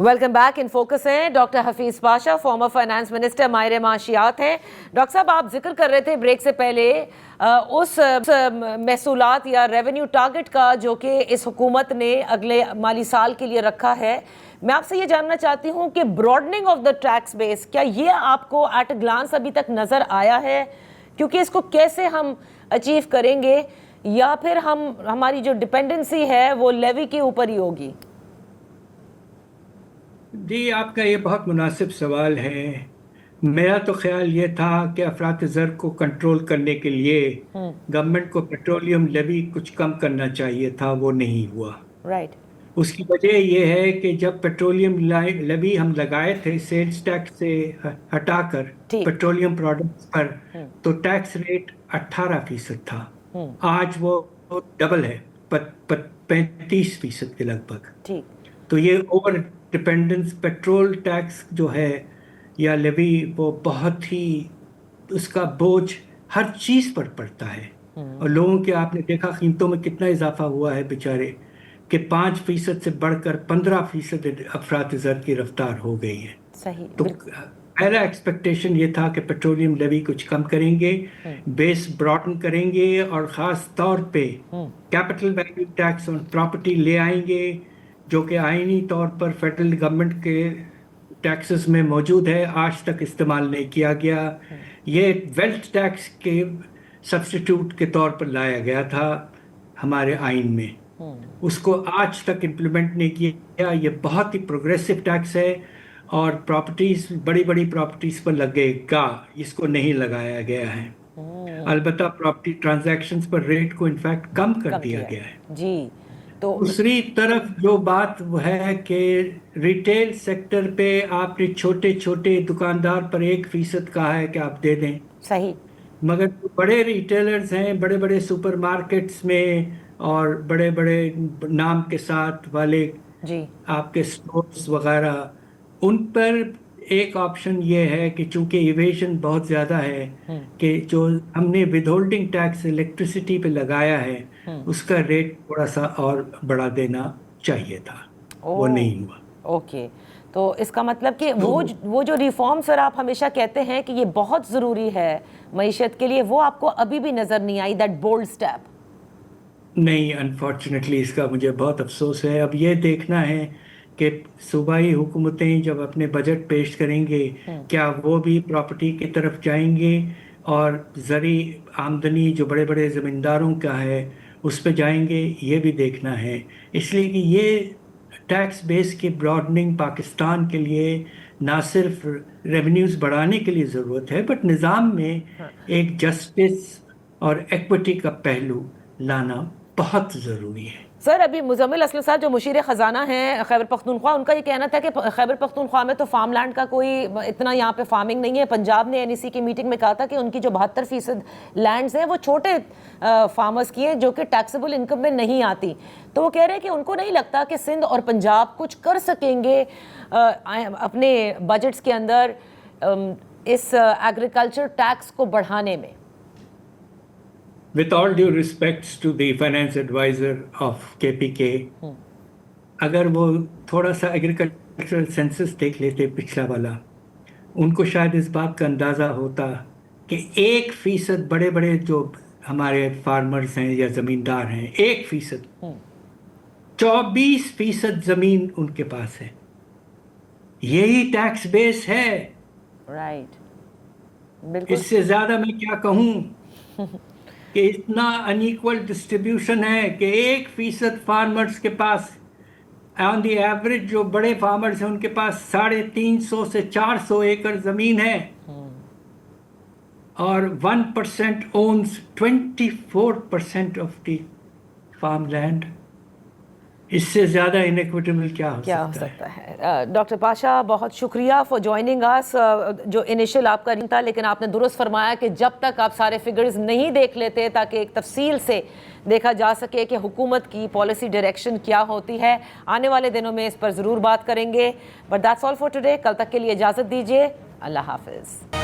Welcome back. In focus ہیں doctor Hafeez Pasha, former finance minister, ماہر معاشیات ہیں. ڈاکٹر صاحب, آپ ذکر کر رہے تھے بریک سے پہلے اس محصولات یا ریونیو ٹارگٹ کا جو کہ اس حکومت نے اگلے مالی سال کے لیے رکھا ہے. میں آپ سے یہ جاننا چاہتی ہوں کہ براڈننگ آف دا ٹیکس بیس, کیا یہ آپ کو ایٹ اے گلانس ابھی تک نظر آیا ہے؟ کیونکہ اس کو کیسے ہم اچیو کریں گے, یا پھر ہماری جو ڈپینڈنسی ہے وہ لیوی کے اوپر ہی ہوگی؟ جی, آپ کا یہ بہت مناسب سوال ہے. میرا تو خیال یہ تھا کہ افراط زر کو کنٹرول کرنے کے لیے گورنمنٹ کو پیٹرولیم لیوی کچھ کم کرنا چاہیے تھا, وہ نہیں ہوا. رائٹ. اس کی وجہ یہ ہے کہ جب پیٹرولیم لیوی ہم لگائے تھے سیلز ٹیکس سے ہٹا کر پیٹرولیم پروڈکٹس پر, تو ٹیکس ریٹ 18% تھا. آج وہ ڈبل ہے, 35% کے لگ بھگ. تو یہ اوور ڈپینڈنس پیٹرول ٹیکس جو ہے یا لیوی, وہ بہت ہی اس کا بوجھ ہر چیز پر پڑتا ہے. اور لوگوں کے آپ نے دیکھا قیمتوں میں کتنا اضافہ ہوا ہے بیچارے, کہ 5% سے بڑھ کر 15% افراط زر کی رفتار ہو گئی ہے. صحیح. تو پہلا ایکسپیکٹیشن یہ تھا کہ پیٹرولیم لیوی کچھ کم کریں گے, بیس براڈن کریں گے, اور خاص طور پہ کیپٹل ویلیو ٹیکس آن پراپرٹی لے آئیں گے, جو کہ آئینی طور پر فیڈرل گورنمنٹ کے ٹیکسز میں موجود ہے, آج تک استعمال نہیں کیا گیا. یہ ویلتھ ٹیکس کے سبسٹیٹیوٹ کے طور پر لایا گیا تھا ہمارے آئین میں, اس کو آج تک امپلیمنٹ نہیں کیا. یہ بہت ہی پروگریسو ٹیکس ہے, اور پراپرٹیز, بڑی بڑی پراپرٹیز پر لگے گا, اس کو نہیں لگایا گیا ہے. البتہ پراپرٹی ٹرانزیکشنز پر ریٹ کو انفیکٹ کم کر دیا گیا ہے. جی. تو دوسری طرف جو بات وہ ہے کہ ریٹیل سیکٹر پہ آپ نے چھوٹے چھوٹے دکاندار پر 1% کہا ہے کہ آپ دے دیں. صحیح. مگر بڑے ریٹیلرز ہیں, بڑے بڑے سپر مارکیٹس میں اور بڑے بڑے نام کے ساتھ والے جی آپ کے اسٹورز وغیرہ, ان پر ایک آپشن یہ ہے کہ چونکہ ایویژن بہت زیادہ ہے, کہ جو ہم نے ود ہولڈنگ ٹیکس الیکٹریسٹی پہ لگایا ہے اس کا ریٹ تھوڑا سا اور بڑھا دینا چاہیے تھا, وہ نہیں ہوا. اوکے. تو اس کا مطلب کہ وہ جو ریفارم سر آپ ہمیشہ کہتے ہیں کہ یہ بہت ضروری ہے معیشت کے لیے, وہ آپ کو ابھی بھی نظر نہیں آئی, دیٹ بولڈ سٹیپ؟ نہیں, انفارچونیٹلی اس کا مجھے بہت افسوس ہے. اب یہ دیکھنا ہے کہ صوبائی حکومتیں جب اپنے بجٹ پیش کریں گے, کیا وہ بھی پراپرٹی کی طرف جائیں گے, اور زرعی آمدنی جو بڑے بڑے زمینداروں کا ہے اس پہ جائیں گے, یہ بھی دیکھنا ہے. اس لیے کہ یہ ٹیکس بیس کی براڈننگ پاکستان کے لیے نہ صرف ریونیوز بڑھانے کے لیے ضرورت ہے, بٹ نظام میں ایک جسٹس اور ایکوٹی کا پہلو لانا بہت ضروری ہے. سر, ابھی مزمل اسلم صاحب جو مشیر خزانہ ہیں خیبر پختونخوا, ان کا یہ کہنا تھا کہ خیبر پختونخوا میں تو فارم لینڈ کا کوئی اتنا یہاں پہ فارمنگ نہیں ہے. پنجاب نے NEC کی میٹنگ میں کہا تھا کہ ان کی جو 72% لینڈز ہیں وہ چھوٹے فارمرز کی ہیں جو کہ ٹیکسیبل انکم میں نہیں آتی. تو وہ کہہ رہے ہیں کہ ان کو نہیں لگتا کہ سندھ اور پنجاب کچھ کر سکیں گے اپنے بجٹس کے اندر اس ایگریکلچر ٹیکس کو بڑھانے میں. With all due respects to the finance advisor of KPK, اگر وہ تھوڑا سا ایگریکلچرل سینسس دیکھ لیتے پچھلا والا, ان کو شاید اس بات کا اندازہ ہوتا کہ 1% بڑے بڑے جو ہمارے فارمرز ہیں یا زمیندار ہیں, 1%, 24% زمین ان کے پاس ہے. یہی ٹیکس بیس ہے. رائٹ. بالکل. اس سے زیادہ میں کیا کہوں کہ اتنا انیکول ڈسٹریبیوشن ہے کہ 1% فارمرز کے پاس, آن دی ایوریج جو بڑے فارمرز ہیں ان کے پاس 350 سے 400 ایکڑ زمین ہے, اور 1% owns 24% of the farmland. اس سے زیادہ انیکویٹیبل کیا ہو سکتا ہے؟ ڈاکٹر پاشا, بہت شکریہ فار جوائننگ اس. جو انیشل آپ کا تھا, لیکن آپ نے درست فرمایا کہ جب تک آپ سارے فگرز نہیں دیکھ لیتے تاکہ ایک تفصیل سے دیکھا جا سکے کہ حکومت کی پالیسی ڈائریکشن کیا ہوتی ہے, آنے والے دنوں میں اس پر ضرور بات کریں گے. But that's all for today. کل تک کے لیے اجازت دیجیے. اللہ حافظ.